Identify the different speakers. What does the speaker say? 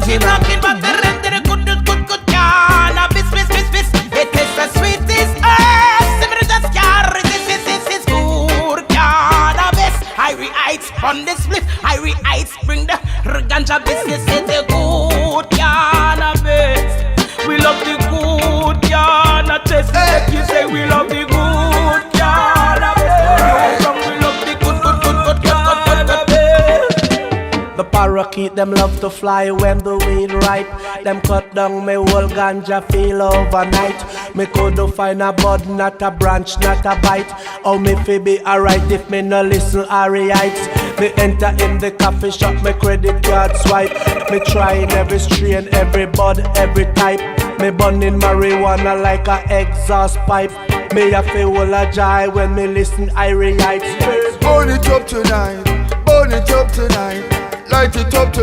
Speaker 1: keep rocking back the rhythm to the good cannabis, bis. It is the sweetest herb. Simmer just can't resist. This is good cannabis. Irie Heights on the split. Irie Heights bring the ganja business. It's the good cannabis. We love the good cannabis. Like you say, we love the good cannabis. We love the good cannabis.
Speaker 2: The parakeet, them love to fly when the weed ripe. Them cut down me whole ganja feel overnight. Me couldn't find a bud, not a branch, not a bite. Oh, me fi be alright if me no listen Irie Heights. Me enter in the coffee shop, me credit card swipe. Me trying every strain, every bud, every type. Me burning marijuana like a exhaust pipe. Me a feel a joy when me listen Irie Heights.
Speaker 3: Burn it up tonight, light it up tonight.